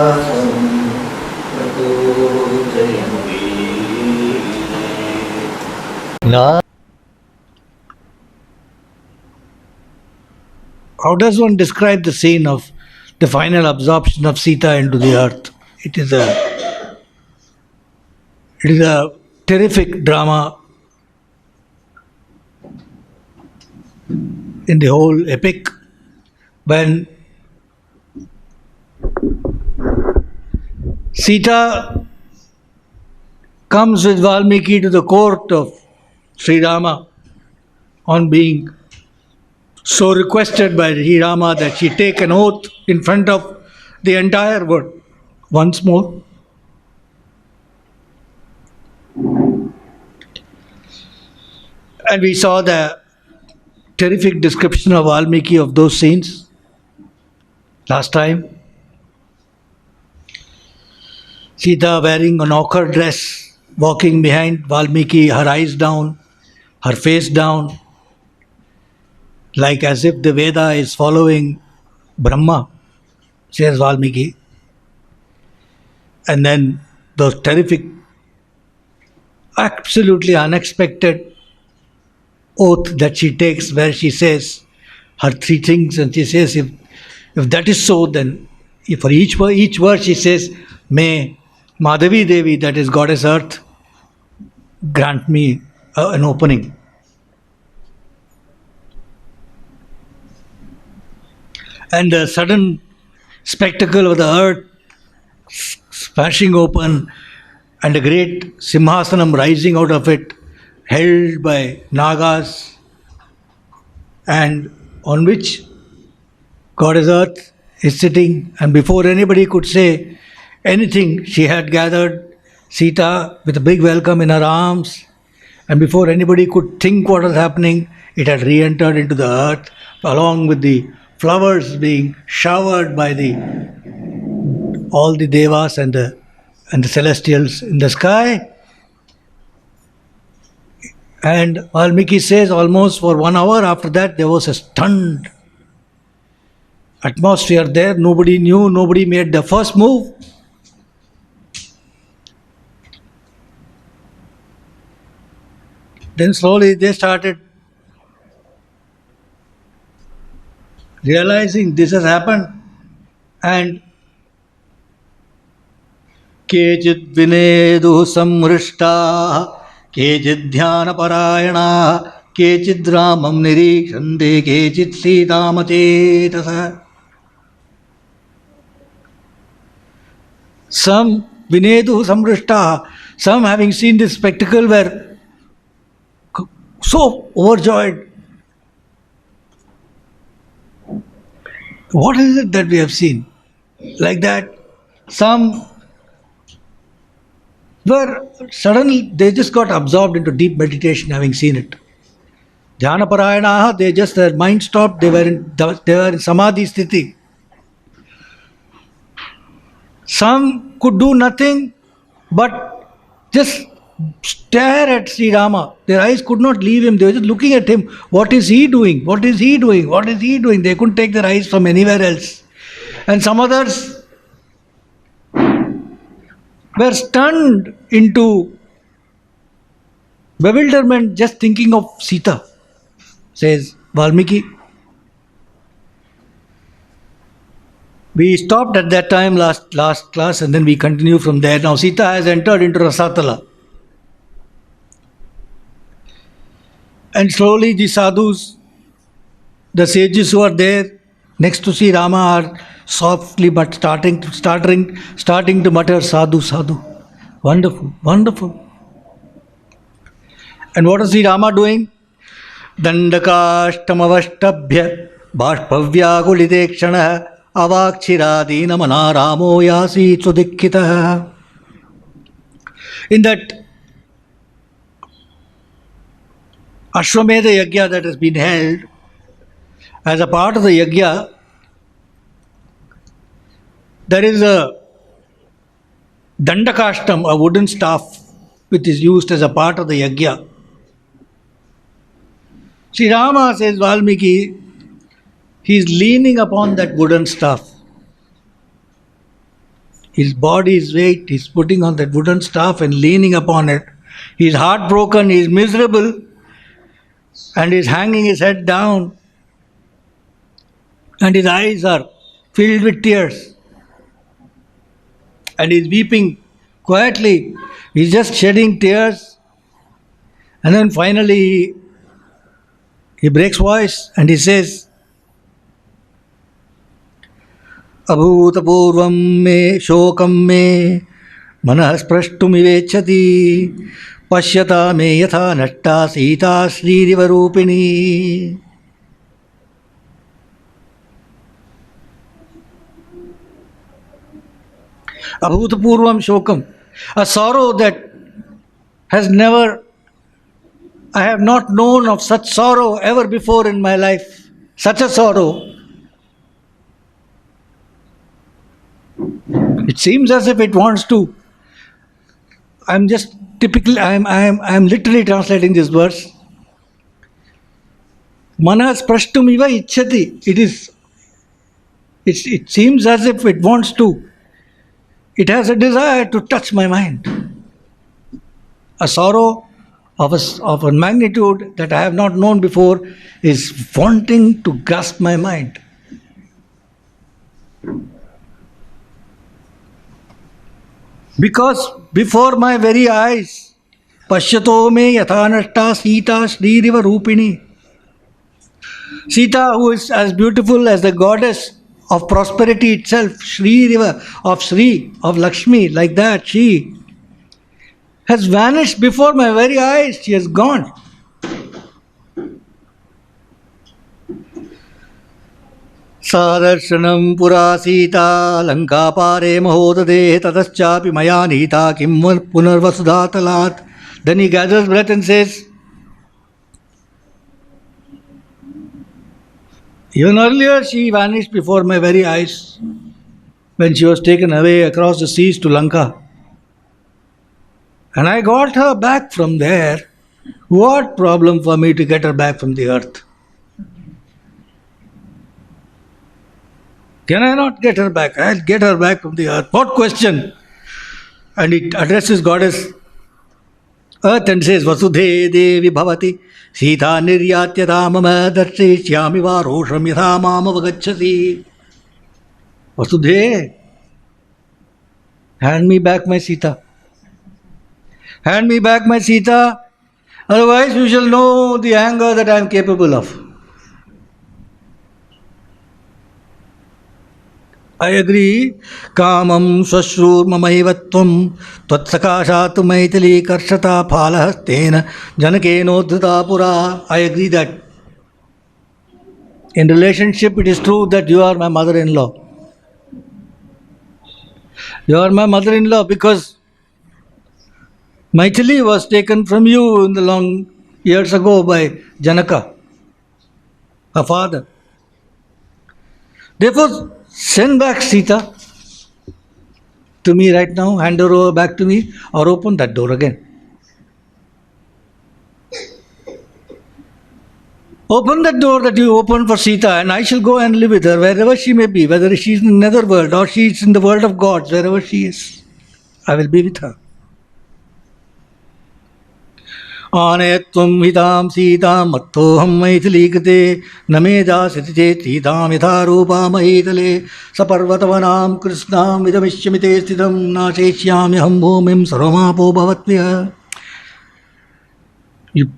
How does one describe the scene of the final absorption of Sita into the earth? It is a terrific drama in the whole epic when Sita comes with Valmiki to the court of Sri Rama on being so requested by Sri Rama that she take an oath in front of the entire world once more. And we saw the terrific description of Valmiki of those scenes last time. Sita wearing an ochre dress, walking behind Valmiki, her eyes down, her face down, like as if the Veda is following Brahma, says Valmiki. And then those terrific, absolutely unexpected oath that she takes, where she says her three things, and she says, if that is so, then for each word she says, may Madhavi Devi, that is Goddess Earth, grant me an opening. And the sudden spectacle of the earth smashing open and a great Simhasanam rising out of it, held by Nagas, and on which Goddess Earth is sitting, and before anybody could say anything, she had gathered Sita with a big welcome in her arms, and before anybody could think what was happening, it had re-entered into the earth, along with the flowers being showered by all the devas and the celestials in the sky. And Valmiki says almost for 1 hour after that there was a stunned atmosphere there. Nobody knew, nobody made the first move. Then slowly they started realizing this has happened, and केचिद् विनेदुः संहृष्टाः केचिद् ध्यानपरायणाः केचिद् रामं निरीक्षन्ते केचित् सीतामचेतसः. Some vineduः samrishtaः, some having seen this spectacle were so overjoyed. What is it that we have seen? Like that, some were suddenly, they just got absorbed into deep meditation having seen it. Dhyana parayanaha, their mind stopped, they were in samadhi sthiti. Some could do nothing but just stare at Sri Rama. Their eyes could not leave him. They were just looking at him. What is he doing? What is he doing? What is he doing? They couldn't take their eyes from anywhere else. And some others were stunned into bewilderment just thinking of Sita, says Valmiki. We stopped at that time last class, and then we continue from there. Now Sita has entered into Rasatala. And slowly the sadhus, the sages who are there next to Sri Rama are softly but starting to mutter sadhu, sadhu. Wonderful, wonderful. And what is Sri Rama doing? Dandakashtamavashtabhya bhashpavyakulidekshana avakchiradina manaramo yasi sudikkhitah. In that Ashwamedha Yajna that has been held, as a part of the Yajna, there is a Dandakashtam, a wooden staff, which is used as a part of the Yajna. Sri Rama, says Valmiki, he is leaning upon that wooden staff. His body's weight, he's putting on that wooden staff and leaning upon it. He's heartbroken, he's miserable, and he's hanging his head down, and his eyes are filled with tears, and he's weeping quietly. He's just shedding tears, and then finally he breaks voice and he says, अभूतपूर्वं मे शोकं मे मनः स्पृष्टुमिवेच्छति पश्यता मे यथा नष्टा Sita श्रीरिव रूपिणी. Abhutapurvam shokam, a sorrow that has never, I have not known of such sorrow ever before in my life. Such a sorrow. It seems as if it wants to. I'm literally translating this verse. Manas prashtumiva ichchati. It seems as if it wants to. It has a desire to touch my mind. A sorrow of a magnitude that I have not known before is wanting to grasp my mind. Because before my very eyes, Pashyato me yathanashta Sita Shririva Rupini. Sita, who is as beautiful as the goddess of prosperity itself, Shririva, of Sri, of Lakshmi, like that, she has vanished before my very eyes. She has gone. Sadarshanam pura Sita Lanka pare mahodade tataschapi maya nita kim punarvasudha talat. Then he gathers breath and says, even earlier she vanished before my very eyes when she was taken away across the seas to Lanka. And I got her back from there. What problem for me to get her back from the earth? Can I not get her back? I'll get her back from the earth. What question? And it addresses goddess earth and says, Vasudhe Devi Bhavati Sita Niryatyata Mama Darshishyami Varosham Yatha Mama Vagacchasi. Vasudhe, hand me back my Sita. Hand me back my Sita, otherwise you shall know the anger that I am capable of. I agree. Kamam swashrur mamaivatvam tvatsakashatu maitili karshata phalahastena janakeno pura. I agree that in relationship it is true that you are my mother-in-law. You are my mother-in-law because Maithili was taken from you in the long years ago by Janaka, her father. Therefore, send back Sita to me right now, hand her over back to me, or open that door again. Open that door that you opened for Sita, and I shall go and live with her wherever she may be, whether she is in the nether world or she is in the world of gods, wherever she is. I will be with her. Anetvam hitam Sita mattoham maithilikate nameda sitite Sitam yatha rupa mahitale saparvatavanam krishnam vidamishyamite sthitam nasheshyami ham bhumim sarvamapo bhavatvya. You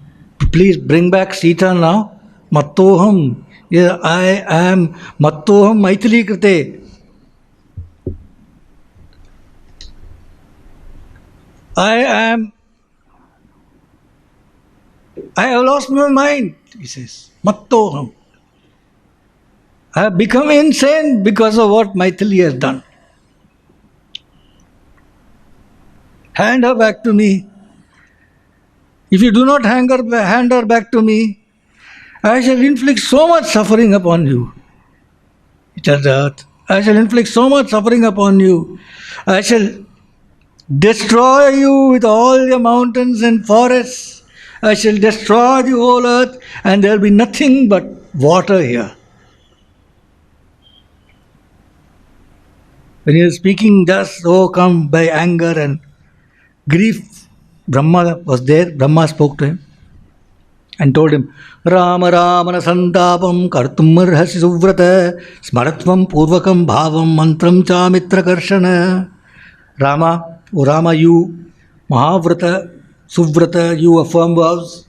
please bring back Sita now. Mattoham. Yeah, I am mattoham maithilikate. I have lost my mind, he says. Mattoham. I have become insane because of what Maithili has done. Hand her back to me. If you do not hand her back to me, I shall inflict so much suffering upon you. It tells the earth. I shall inflict so much suffering upon you. I shall destroy you with all your mountains and forests. I shall destroy the whole earth and there will be nothing but water here. When he was speaking, just overcome by anger and grief, Brahma was there. Brahma spoke to him and told him, Rama Ramana Santapam Kartum Arhasi Suvrata Smaratvam Purvakam Bhavam Mantram Cha Mitra Karshana. Rama, O Rama, you Mahavrata, Suvrata, you affirm vows.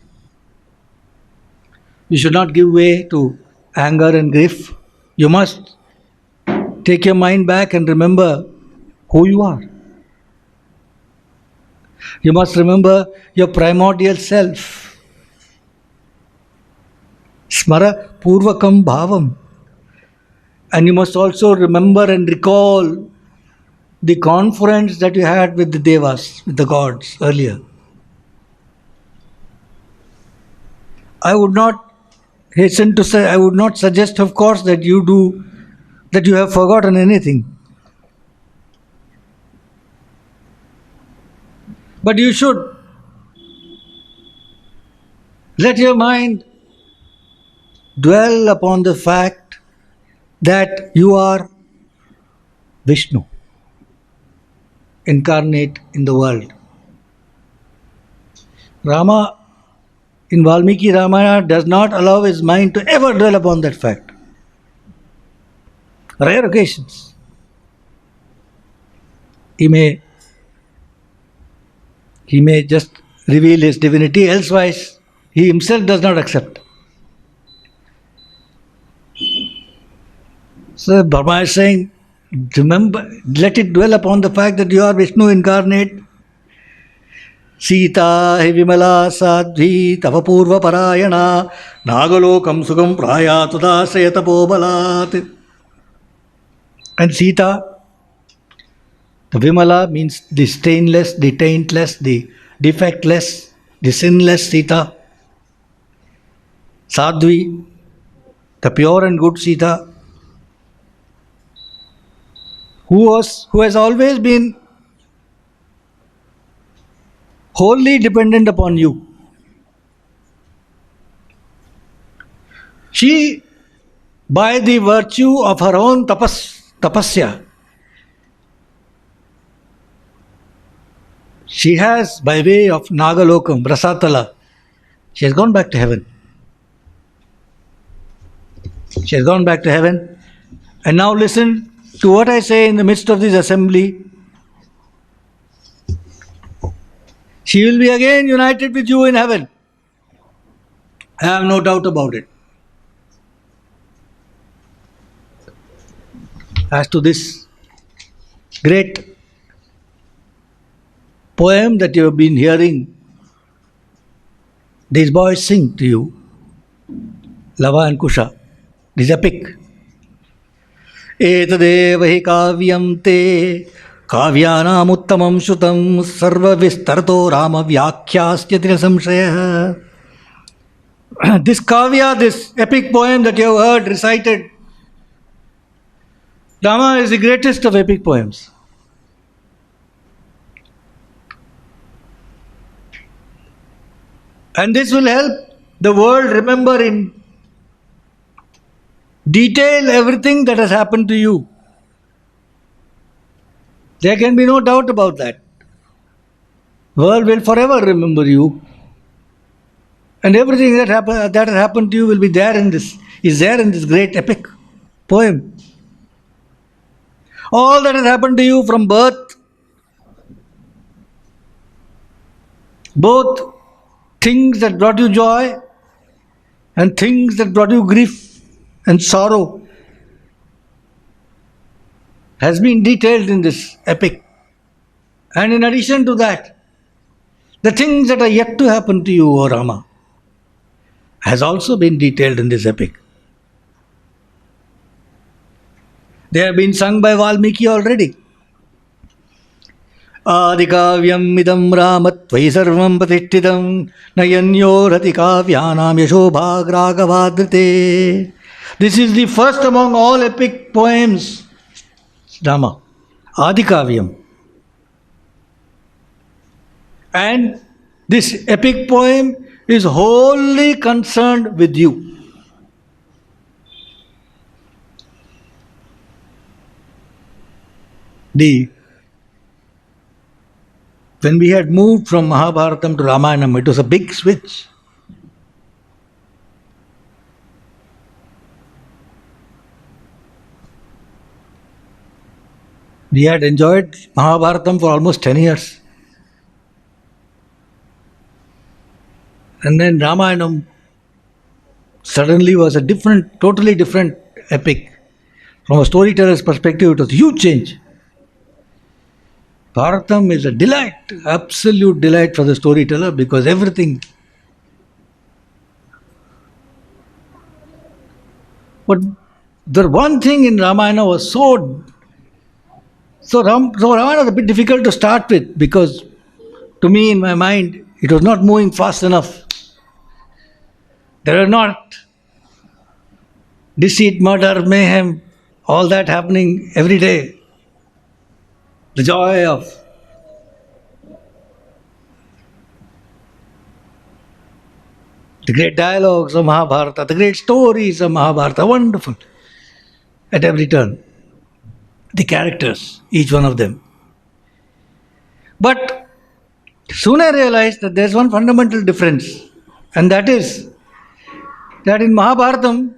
You should not give way to anger and grief. You must take your mind back and remember who you are. You must remember your primordial self. Smara Purvakam Bhavam. And you must also remember and recall the conference that you had with the Devas, with the gods earlier. I would not hasten to say, I would not suggest, of course, that you have forgotten anything. But you should let your mind dwell upon the fact that you are Vishnu, incarnate in the world. Rama in Valmiki Ramayana does not allow his mind to ever dwell upon that fact. Rare occasions. He may just reveal his divinity, elsewise he himself does not accept. So Brahma is saying, remember, let it dwell upon the fact that you are Vishnu incarnate. Sita hi vimala sadhi tava purva parayana nagalokam sugam praya tudasayata pobalat. And Sita, the Vimala means the stainless, the taintless, the defectless, the sinless Sita. Sadhvi, the pure and good Sita, who has always been wholly dependent upon you. She, by the virtue of her own tapasya, she has, by way of Nagalokam, Rasatala, she has gone back to heaven. She has gone back to heaven. And now listen to what I say in the midst of this assembly. She will be again united with you in heaven. I have no doubt about it. As to this great poem that you have been hearing these boys sing to you, Lava and Kusha, this epic. Etadeva hi kavyam te काव्यानाम उत्तमं श्रुतं सर्वविस्तरतो राम व्याख्यास्यति संशयः. This kavya, this epic poem that you have heard recited, Rama is the greatest of epic poems. And this will help the world remember in detail everything that has happened to you. There can be no doubt about that. World will forever remember you. And everything that has happened to you will be there in this great epic poem. All that has happened to you from birth, both things that brought you joy and things that brought you grief and sorrow, has been detailed in this epic. And in addition to that, the things that are yet to happen to you, O Rama, has also been detailed in this epic. They have been sung by Valmiki already. Adikavyam idam ramattvai sarvam patishthidam nayanyo rati kavyanam yashobhagragavadrite. This is the first among all epic poems, Rama, Adikavyam. And this epic poem is wholly concerned with you. The when we had moved from Mahabharatam to Ramayanam, it was a big switch. We had enjoyed Mahabharatam for almost 10 years. And then Ramayanam suddenly was a different, totally different epic. From a storyteller's perspective, it was a huge change. Bharatam is a delight, absolute delight for the storyteller because everything. But the one thing in Ramayana was so Ramayana was a bit difficult to start with because to me in my mind it was not moving fast enough. There are not deceit, murder, mayhem, all that happening every day. The joy of the great dialogues of Mahabharata, the great stories of Mahabharata, wonderful at every turn. The characters, each one of them. But soon I realized that there's one fundamental difference, and that is that in Mahabharatam,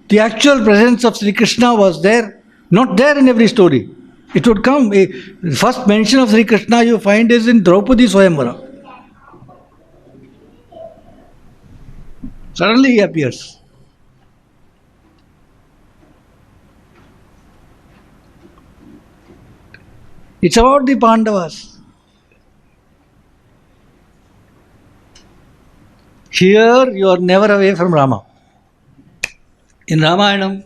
the actual presence of Sri Krishna was there, not there in every story. It would come. The first mention of Sri Krishna you find is in Draupadi Swayamvara. Suddenly he appears. It's about the Pandavas. Here you are never away from Rama. In Ramayanam,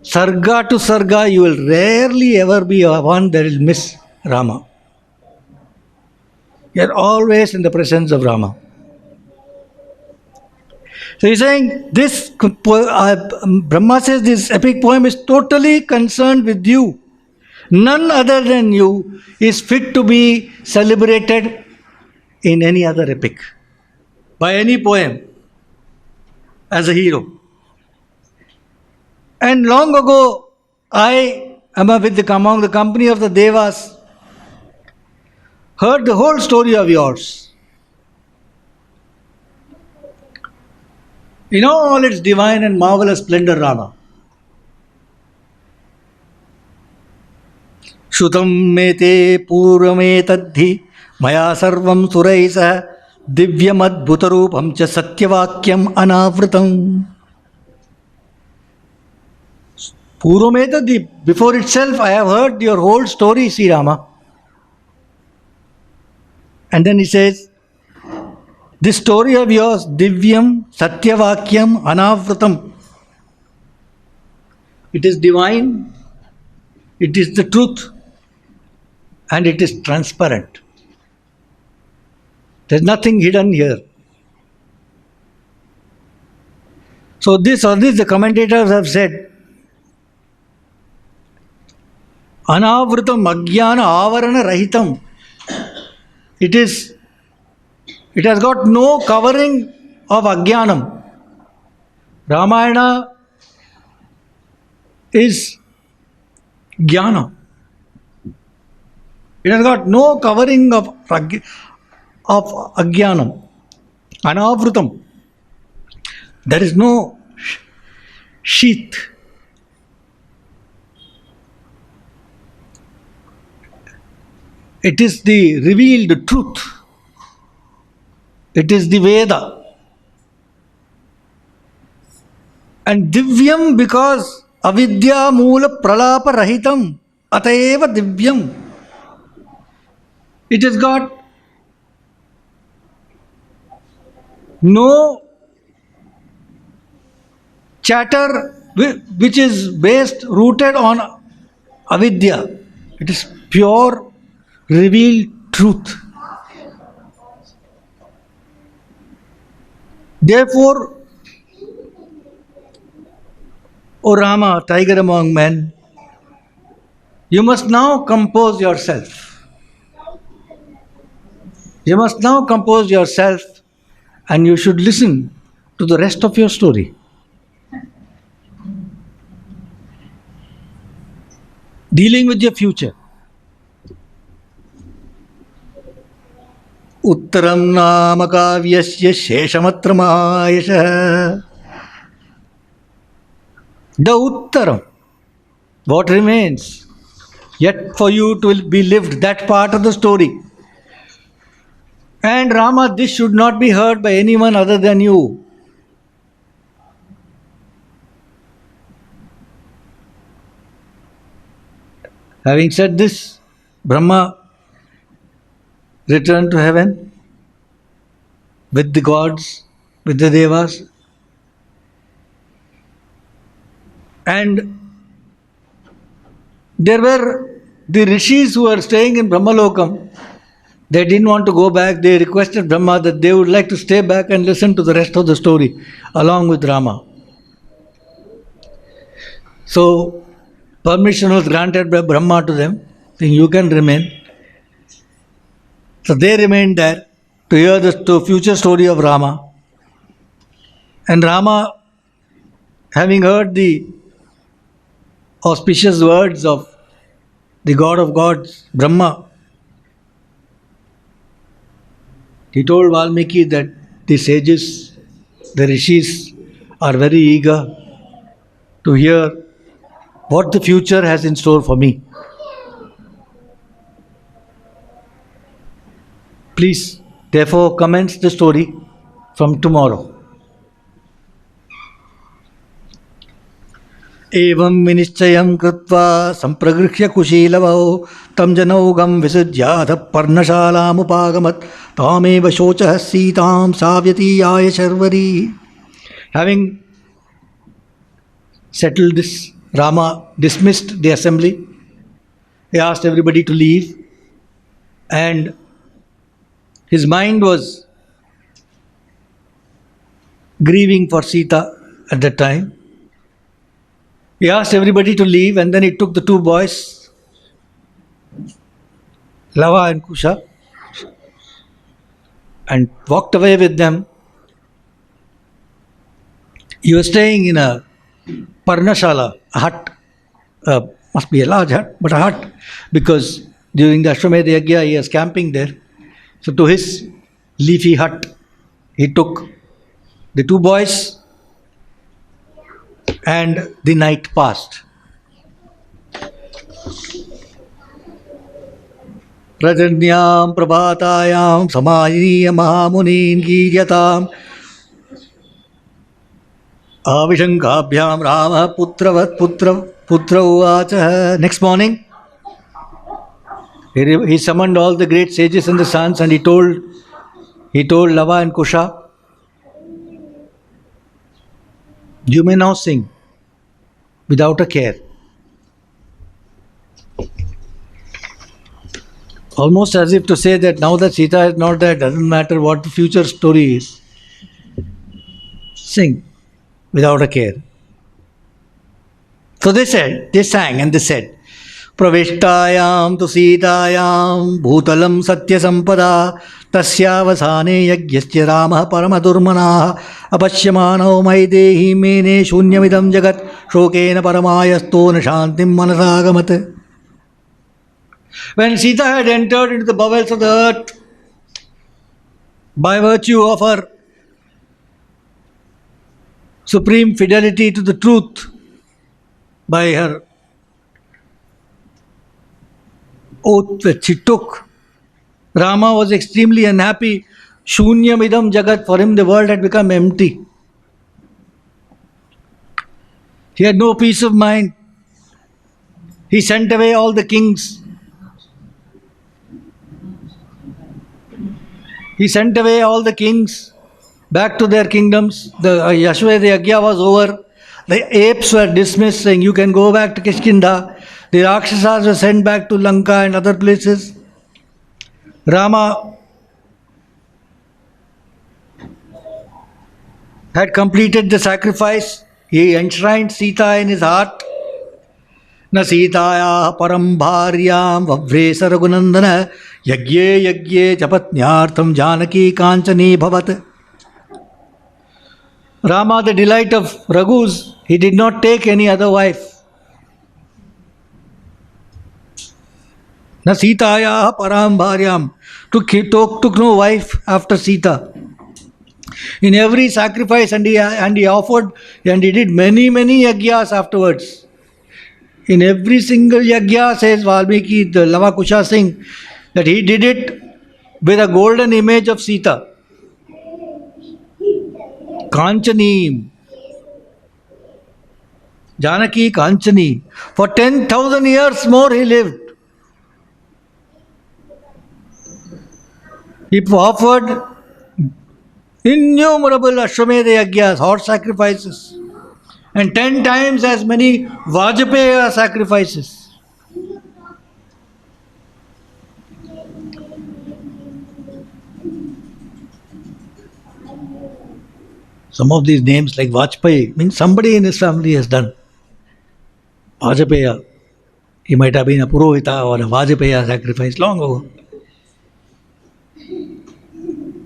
Sarga to Sarga, you will rarely ever be one that will miss Rama. You are always in the presence of Rama. So he's saying this, Brahma says this epic poem is totally concerned with you. None other than you is fit to be celebrated in any other epic, by any poem, as a hero. And long ago, I, among the company of the Devas, heard the whole story of yours. In all its divine and marvelous splendor, Rama. Shutam mete purame tadhi maya sarvam suraisa divyamad bhutarupam cha satyavakyam anavritam. Purvametadi, before itself I have heard your whole story, Sri Rama. And then he says, this story of yours, Divyam, Satyavakyam, Anavratam. It is divine, it is the truth, and it is transparent. There is nothing hidden here. So this the commentators have said, Anavritam Ajnana Avarana Rahitam. It has got no covering of Ajnanam. Ramayana is Jnana. It has got no covering of Ajnanam. Anavritam. There is no sheath. It is the revealed truth. It is the Veda. And Divyam because Avidya Moola Pralapa Rahitam Ataeva Divyam. It has got no chatter which is rooted on avidya. It is pure revealed truth. Therefore, O Rama, tiger among men, you must now compose yourself. You must now compose yourself and you should listen to the rest of your story. dealing with your future. Uttaram nama kavyasya sheshamatra mahayasha. The Uttaram, what remains yet for you to be lived, that part of the story. And Rama, this should not be heard by anyone other than you. Having said this, Brahma returned to heaven with the gods, with the devas, and there were the rishis who were staying in Brahmalokam. They didn't want to go back. They requested Brahma that they would like to stay back and listen to the rest of the story along with Rama. So permission was granted by Brahma to them, saying, you can remain. So they remained there to hear the future story of Rama. And Rama, having heard the auspicious words of the God of gods, Brahma, he told Valmiki that the sages, the rishis, are very eager to hear what the future has in store for me. Please, therefore, commence the story from tomorrow. एवं विनिश्चयं कृत्वा संप्रगृह्य कुशीलवौ तं जनौघं विसृज्याथ पर्णशालामुपागमत् तामेव शोचः सीतां साव्यतीयाय Sharvari. Having settled this, Rama dismissed the assembly. He asked everybody to leave, and his mind was grieving for Sita at that time. He asked everybody to leave, and then he took the two boys, Lava and Kusha, and walked away with them. He was staying in a Parnashala, a hut, must be a large hut, but a hut, because during the Ashwamedha Yajna he was camping there. So to his leafy hut, he took the two boys, and the night passed. Rajanyam prabhatayam samayiniya mahamunin giriyatam avishankabhyam rama putravat putra uvacha. Next morning, he summoned all the great sages and the sons, and he told Lava and Kusha, you may now sing without a care. Almost as if to say that now that Sita is not there, doesn't matter what the future story is. Sing without a care. So they sang and they said, Praveshtayam tu Sitayam bhutalam satya sampada tasyavasane yagyasya ramah paramadurmanah apasyamanao maidehi mene shunyamidam jagat shokena paramayasto nashantim manasagamat. When Sita had entered into the bowels of the earth by virtue of her supreme fidelity to the truth, by her oath that she took, Rama was extremely unhappy. Shunyamidam jagat, for him the world had become empty. He had no peace of mind. He sent away all the kings. He sent away all the kings back to their kingdoms. The Ashwamedha Yajna was over. The apes were dismissed, saying, you can go back to Kishkinda. The Rakshasas were sent back to Lanka and other places. Rama had completed the sacrifice. He enshrined Sita in his heart. Na Sitaya param bharyam vavresa raghunandana yagye yagye japatnyartham janaki kanchani bhavat. Rama, the delight of Raghus, he did not take any other wife. Na Sitayaha param bharyam. Took no wife after Sita. In every sacrifice, and he offered, and he did many yagyas afterwards. In every single yagya, says Valmiki, the Lava Kusha Singh, that he did it with a golden image of Sita. Kanchani, Janaki Kanchani. For 10,000 years more he lived. He offered innumerable Ashwamedha yagyas, horse sacrifices, and 10 times as many Vajpaya sacrifices. Some of these names like Vajpayee means somebody in his family has done. Vajpaya, he might have been a Purohita or a Vajpaya sacrifice long ago.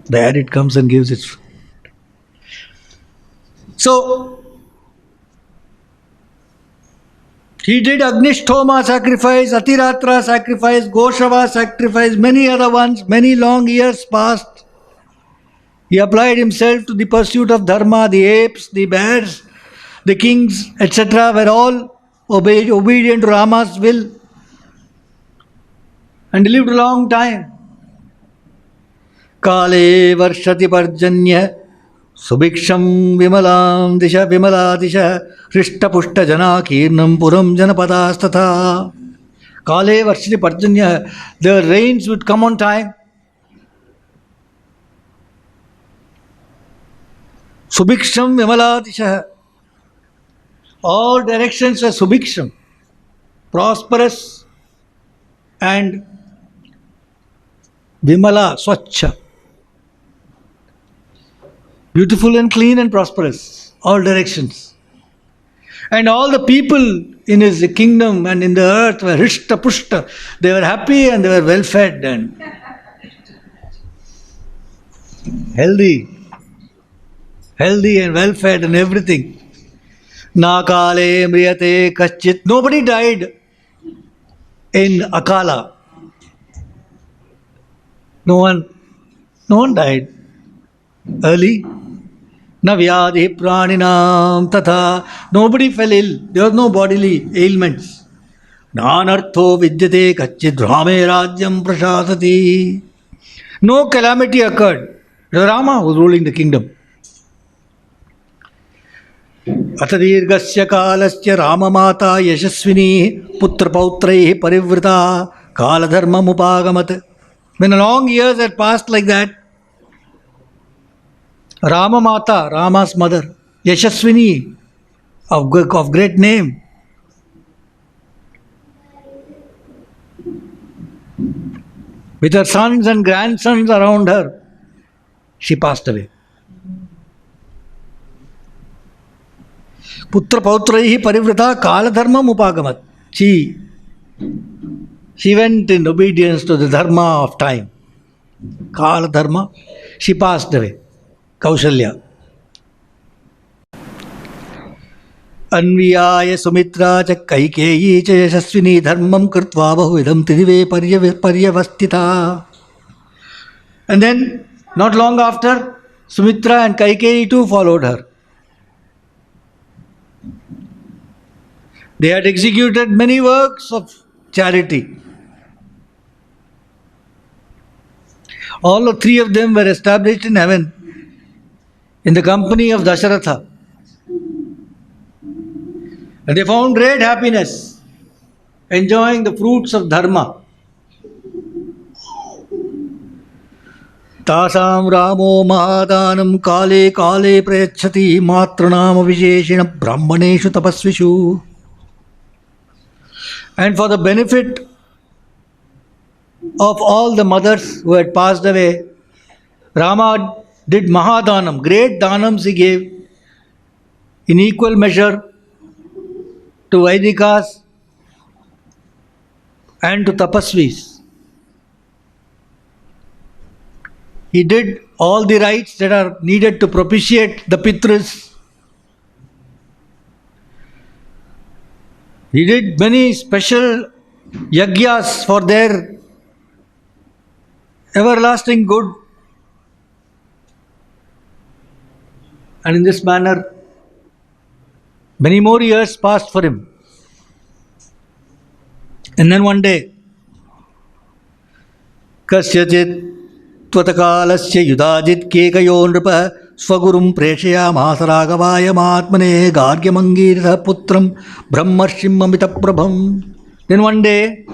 There it comes and gives its. So, he did Agnishtoma sacrifice, Atiratra sacrifice, Goshava sacrifice, many other ones, many long years passed. He applied himself to the pursuit of Dharma, the apes, the bears, the kings, etc. were all obedient to Rama's will. And he lived a long time. Kale varshati parjanya subhiksham vimalam disha vimala disha hrishta pushta jana kirnam puram janapadas Kale varshati parjanya, the rains would come on time. Subhiksham Vimaladisha. All directions are Subhiksham, prosperous and Vimala, Swachha. Beautiful and clean and prosperous, all directions. And all the people in his kingdom and in the earth were Rishta Pushta. They were happy and they were well fed and healthy and well fed and everything. Nakale mriyate kaschit. Nobody died in Akala. No one died early. Navyadhi praninam tatha. Nobody fell ill. There was no bodily ailments. Nanartho vidyate kaschit rame rajyam prashasati. No calamity occurred. Rama was ruling the kingdom. अतदीर्घस्य कालस्य राममाता यशस्विनी पुत्रपौत्रैः परिवृता कालधर्ममुपागमत्. When long years had passed like that, Ramamata, Rama's mother, Yashaswini, of great name, with her sons and grandsons around her, she passed away. Putra Pautraihi Parivrata Kala Dharma Mupagamat. She went in obedience to the Dharma of time. Kala Dharma. She passed away. Kaushalya. Anviyaya Sumitra cha Kaikeyi cha Yashaswini Dharmam Krutva Bahuvidam Tridive Paryavastita. And then, not long after, Sumitra and Kaikeyi too followed her. They had executed many works of charity. All the three of them were established in heaven in the company of Dasharatha. And they found great happiness enjoying the fruits of Dharma. Tasam Ramo Mahadanam Kale Kale Prayachati Matranama Visheshina Brahmaneshu Tapasvishu. And for the benefit of all the mothers who had passed away, Rama did Mahadanam, great Danams he gave in equal measure to Vaidikas and to Tapasvis. He did all the rites that are needed to propitiate the Pitras. He did many special yagyas for their everlasting good. And in this manner, many more years passed for him. And then one day, Kasyachit त्वतकालस्य Yudhajit केकयो नृपः स्वगुरुं प्रेषयामास राघवाय महात्मने गार्ग्यमङ्गीरसः पुत्रं ब्रह्मर्षिम् अमितप्रभम्. Then one day,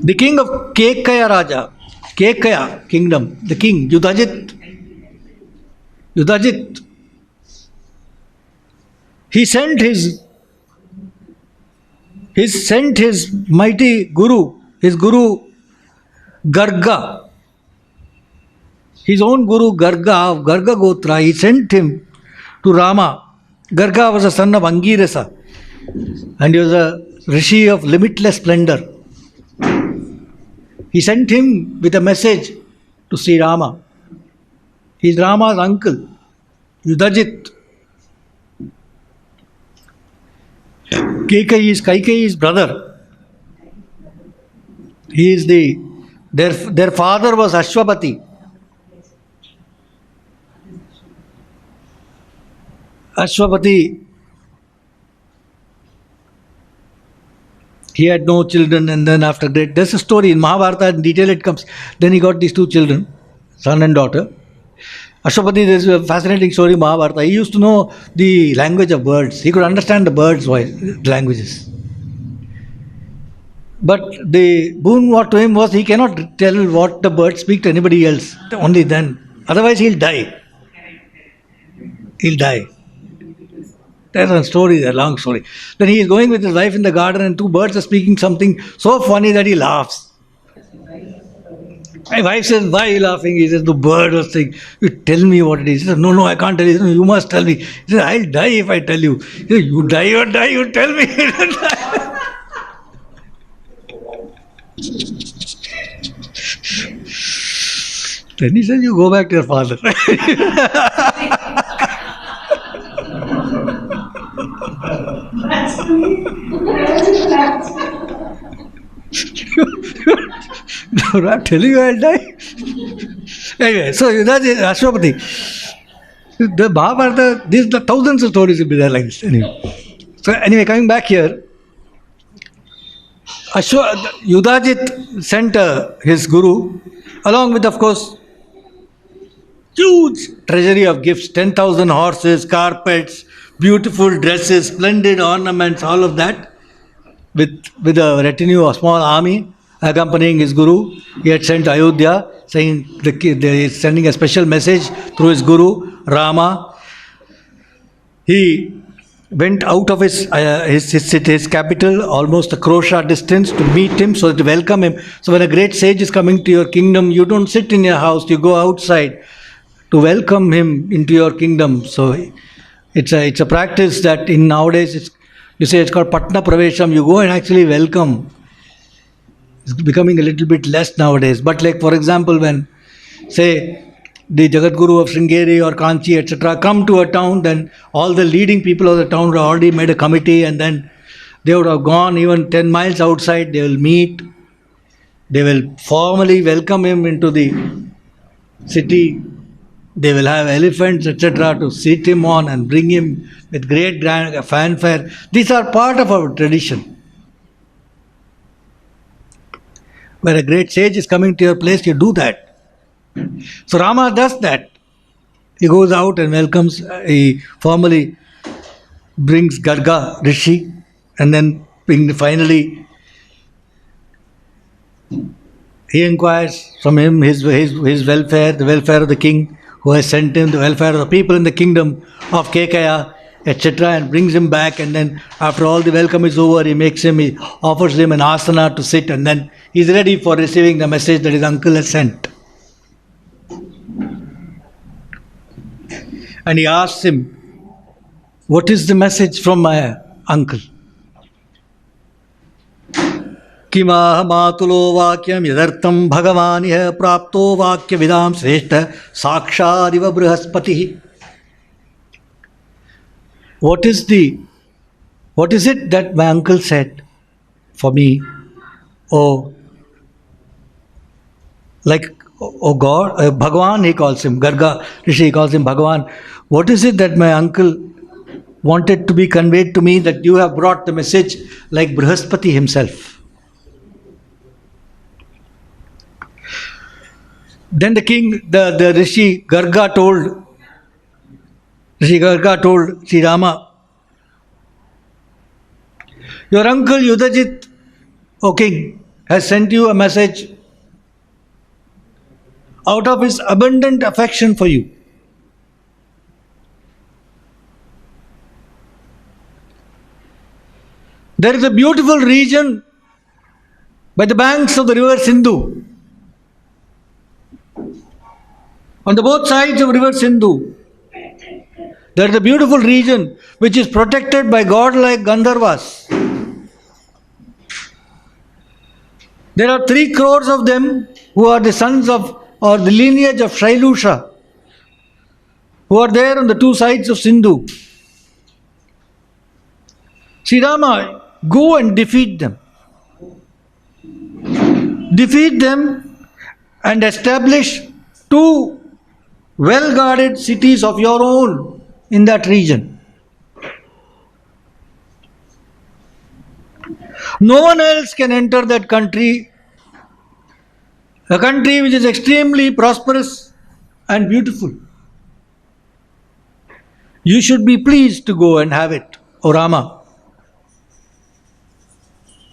the king of Kekaya Raja, Kekaya kingdom, the king Yudhajit, he sent his mighty guru, his guru Garga, his own guru Garga of Garga Gotra, he sent him to Rama. Garga was a son of Angirasa and he was a rishi of limitless splendor. He sent him with a message to Sri Rama. He is Rama's uncle, Yudhajit. Kaikeyi's brother. He is their father was Ashwapati. Ashwapati, he had no children, and then after that, there's a story in Mahabharata, in detail it comes. Then he got these two children, son and daughter. Ashwapati, there's a fascinating story in Mahabharata. He used to know the language of birds. He could understand the birds' languages. But the boon what to him was he cannot tell what the birds speak to anybody else. Only then. Otherwise he'll die. He'll die. That's a story, a long story. Then he is going with his wife in the garden and two birds are speaking something so funny that he laughs. My wife says, why are you laughing? He says, the bird was saying, you tell me what it is. He says, no, I can't tell you. He says, you must tell me. He says, I'll die if I tell you. He says, you die or die, you tell me. Then he says, you go back to your father. No, I'm telling you, I'll die. Anyway, so that's Ashwapati. The Mahabharata, the thousands of stories will be there like this. Anyway, coming back here, Yudhajit sent his guru, along with, of course, huge treasury of gifts, 10,000 horses, carpets, beautiful dresses, splendid ornaments, all of that, with a retinue, a small army accompanying his guru. He had sent to Ayodhya, saying he is sending a special message through his guru, Rama. He went out of his capital, almost a crowshot distance, to meet him, so to welcome him. So when a great sage is coming to your kingdom, you don't sit in your house, you go outside to welcome him into your kingdom. So it's a practice that in nowadays you say it's called Patna Pravesham. You go and actually welcome. It's becoming a little bit less nowadays. But like for example, when say the Jagadguru of Sringeri or Kanchi, etc., come to a town, then all the leading people of the town have already made a committee, and then they would have gone even 10 miles outside. They will meet. They will formally welcome him into the city. They will have elephants, etc., to sit him on and bring him with great grand fanfare. These are part of our tradition. When a great sage is coming to your place, you do that. So Rama does that. He goes out and welcomes, he formally brings Garga, Rishi, and then finally he inquires from him his welfare, the welfare of the king who has sent him, the welfare of the people in the kingdom of Kekaya, etc., and brings him back. And then after all the welcome is over, he offers him an asana to sit, and then he's ready for receiving the message that his uncle has sent. And he asks him, what is the message from my uncle? Kimaha matulo vakyam yadartam bhagavaniha prapto vakya vidam sreshta sakshadiva brihaspati. What is the What is it that my uncle said for me? Oh, like, oh God, Bhagwan, he calls him, Garga Rishi, he calls him Bhagwan. What is it that my uncle wanted to be conveyed to me, that you have brought the message like Brihaspati himself? Then the king, the Rishi Garga told Sri Rama, your uncle Yudhajit, O king, has sent you a message out of his abundant affection for you. There is a beautiful region by the banks of the river Sindhu. On the both sides of river Sindhu, there is a beautiful region which is protected by godlike Gandharvas. There are 3 crores of them who are the sons of, or the lineage of Shailusha, who are there on the 2 sides of Sindhu. Sri Rama, go and defeat them. Defeat them and establish 2 well-guarded cities of your own in that region. No one else can enter that country, a country which is extremely prosperous and beautiful. You should be pleased to go and have it, O Rama.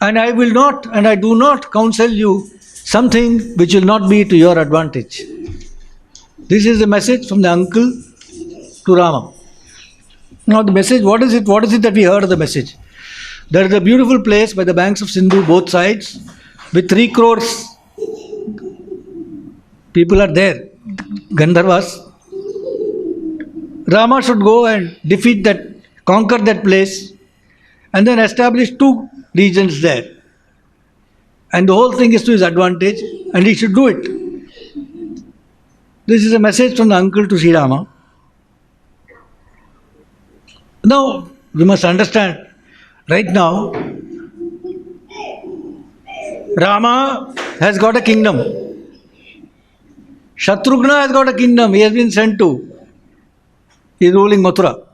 And I will not, and I do not counsel you something which will not be to your advantage. This is the message from the uncle to Rama. Now the message, what is it? What is it that we heard of the message? There is a beautiful place by the banks of Sindhu, both sides, with 3 crores. People are there, Gandharvas. Rama should go and defeat that, conquer that place, and then establish 2 regions there. And the whole thing is to his advantage, and he should do it. This is a message from the uncle to Sri Rama. Now, we must understand, right now, Rama has got a kingdom. Shatrughna has got a kingdom, he has been sent to. He is ruling Mathura.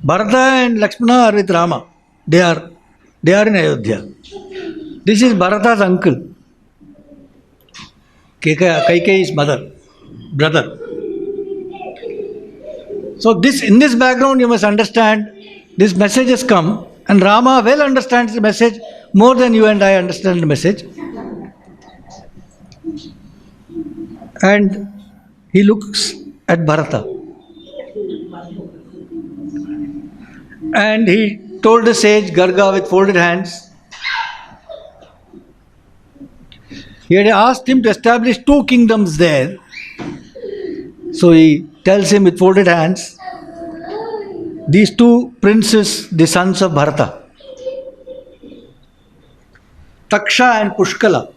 Bharata and Lakshmana are with Rama. They are in Ayodhya. This is Bharata's uncle, Kaikeyi's brother. So in this background you must understand, this message has come, and Rama well understands the message more than you and I understand the message. And he looks at Bharata. And he told the sage Garga with folded hands. He had asked him to establish 2 kingdoms there. So he tells him with folded hands, these 2 princes, the sons of Bharata, Taksha and Pushkala,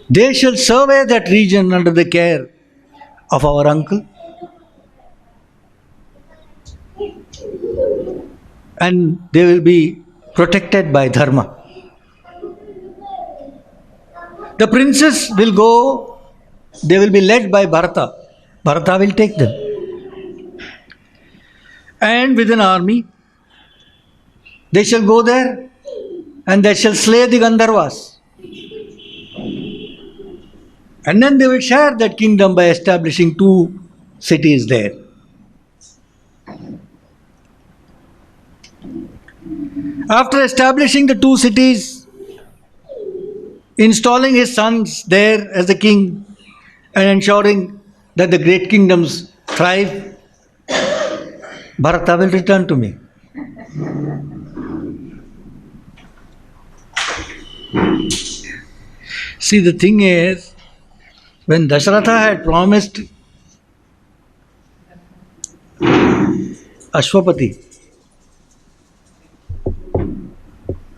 they shall survey that region under the care of our uncle, and they will be protected by Dharma. The princes will go, they will be led by Bharata. Bharata will take them. And with an army, they shall go there and they shall slay the Gandharvas. And then they will share that kingdom by establishing 2 cities there. After establishing the 2 cities, installing his sons there as the king, and ensuring that the great kingdoms thrive, Bharata will return to me. See, the thing is, when Dasharatha had promised Ashwapati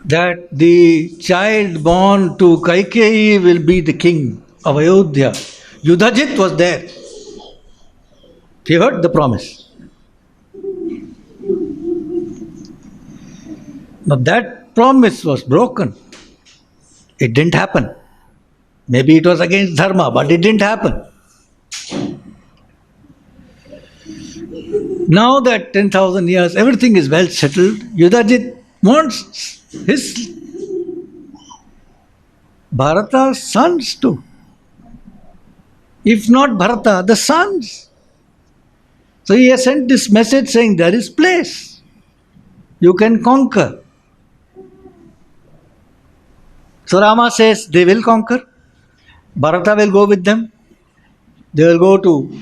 that the child born to Kaikeyi will be the king of Ayodhya, Yudhajit was there. He heard the promise. Now that promise was broken. It didn't happen. Maybe it was against dharma, but it didn't happen. Now that 10,000 years, everything is well settled, Yudhajit wants his Bharata's sons too. If not Bharata, the sons. So he has sent this message saying there is place. You can conquer. So Rama says they will conquer. Bharata will go with them. They will go to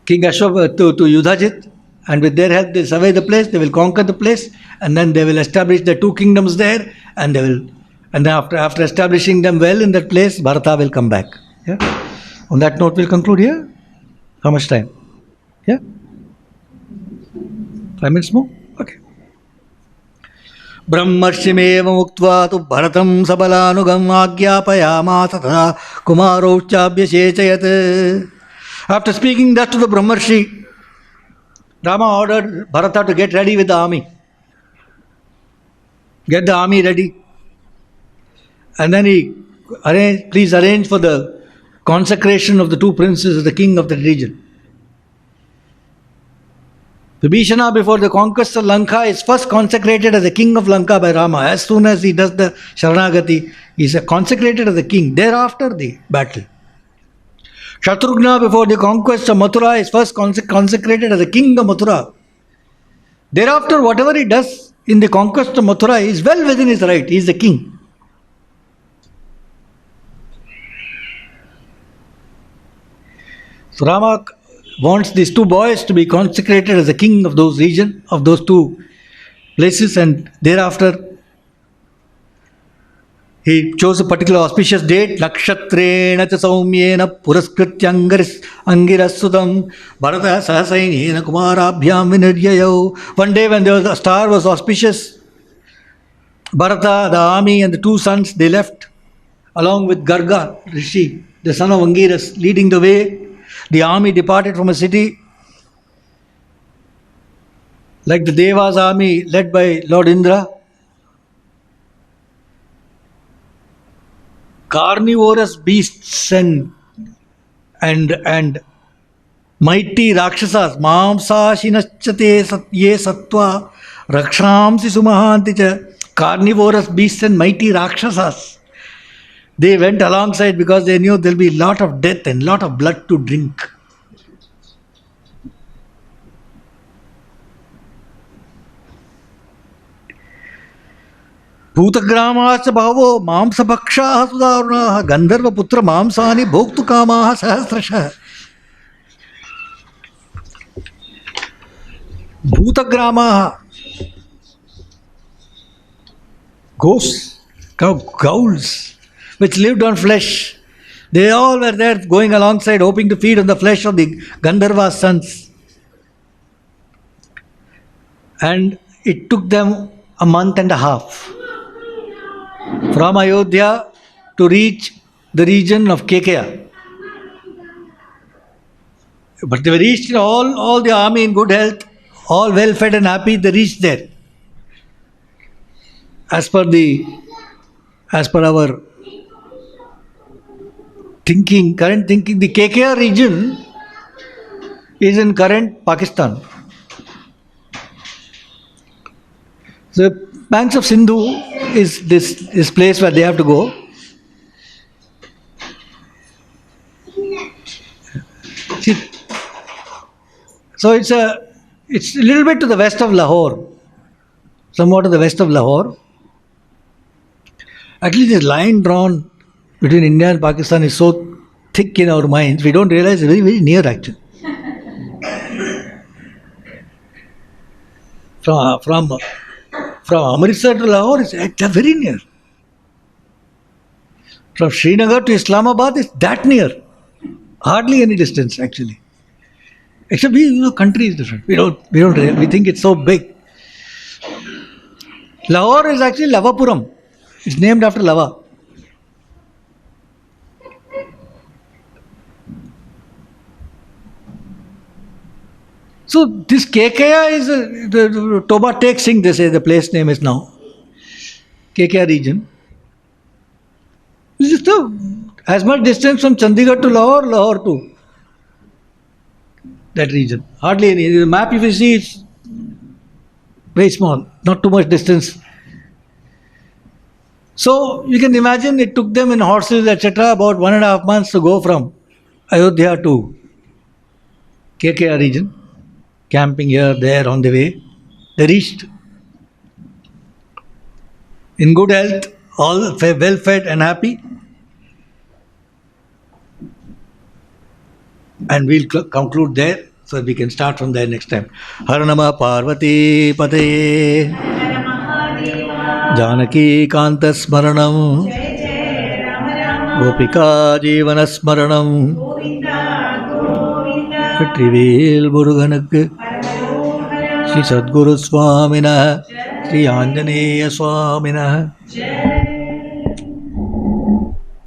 King Ashok, to Yudhajit, and with their help they survey the place, they will conquer the place, and then they will establish the two kingdoms there, and then after establishing them well in that place, Bharata will come back. Yeah? On that note, we'll conclude here. How much time? Yeah? 5 minutes more? Okay. ब्रह्मर्षिमेव मुक्त्वा तु भरतं सबलानुगम् आज्ञापयामास तथा कुमारौश्चाभ्यसेचयत्. After speaking that to the Brahmarshi, Rama ordered Bharata to get ready with the army. Get the army ready. And then he please arrange for the consecration of the two princes as the king of the region. Vibhishana, before the conquest of Lanka, is first consecrated as the king of Lanka by Rama. As soon as he does the Sharanagati, he is consecrated as the king. Thereafter, the battle. Shatrughna, before the conquest of Mathura, is first consecrated as the king of Mathura. Thereafter, whatever he does in the conquest of Mathura is well within his right. He is the king. So Rama wants these two boys to be consecrated as the king of those region, of those two places, and thereafter he chose a particular auspicious date, Nakshatrena cha saumyena puraskritya angirasudam Bharata sahasainena kumarabhyam viniryayo. One day when the star was auspicious, Bharata, the army and the two sons, they left along with Garga Rishi, the son of Angiras, leading the way. The army departed from a city like the Devas army led by Lord Indra. Carnivorous beasts and mighty Rakshasas, Mamsashinachate ye sattva Rakshamsi sumahanti cha. Carnivorous beasts and mighty Rakshasas. They went alongside because they knew there will be a lot of death and lot of blood to drink. Bhutagramacha bhavo mamsabhakshaha sudarunaha Gandharva putra mamsani bhoktu kamaha sahasrasha. Bhutagramaha, ghosts, ghouls, which lived on flesh. They all were there going alongside, hoping to feed on the flesh of the Gandharva's sons. And it took them a month and a half from Ayodhya to reach the region of Kekeya. But they were reached, all the army in good health, all well fed and happy, they reached there. As per our current thinking, the Kekeya region is in current Pakistan. The banks of Sindhu is this place where they have to go. See, so it's a little bit to the west of Lahore, somewhat to the west of Lahore. Actually, this line drawn between India and Pakistan is so thick in our minds, we don't realize it's very, very near actually. From Amritsar to Lahore, they're very near. From Srinagar to Islamabad, it's that near. Hardly any distance actually. Except country is different. We think it's so big. Lahore is actually Lavapuram. It's named after Lava. So this Kekaya is the Toba Tek Singh, they say the place name is now. Kekaya region. This is as much distance from Chandigarh to Lahore, Lahore to that region. Hardly any. The map, if you see, it's very small, not too much distance. So you can imagine it took them in horses, etc., about 1.5 months to go from Ayodhya to KKR region, camping here, there, on the way. They reached in good health, all well fed and happy. And we'll conclude there so we can start from there next time. Har Nama Parvati Pataye Janaki Kanta Smaranam Gopika Jivana Smaranam Trivel Muruganak Sri Sadguru Swamina Sri Anjaneya Swamina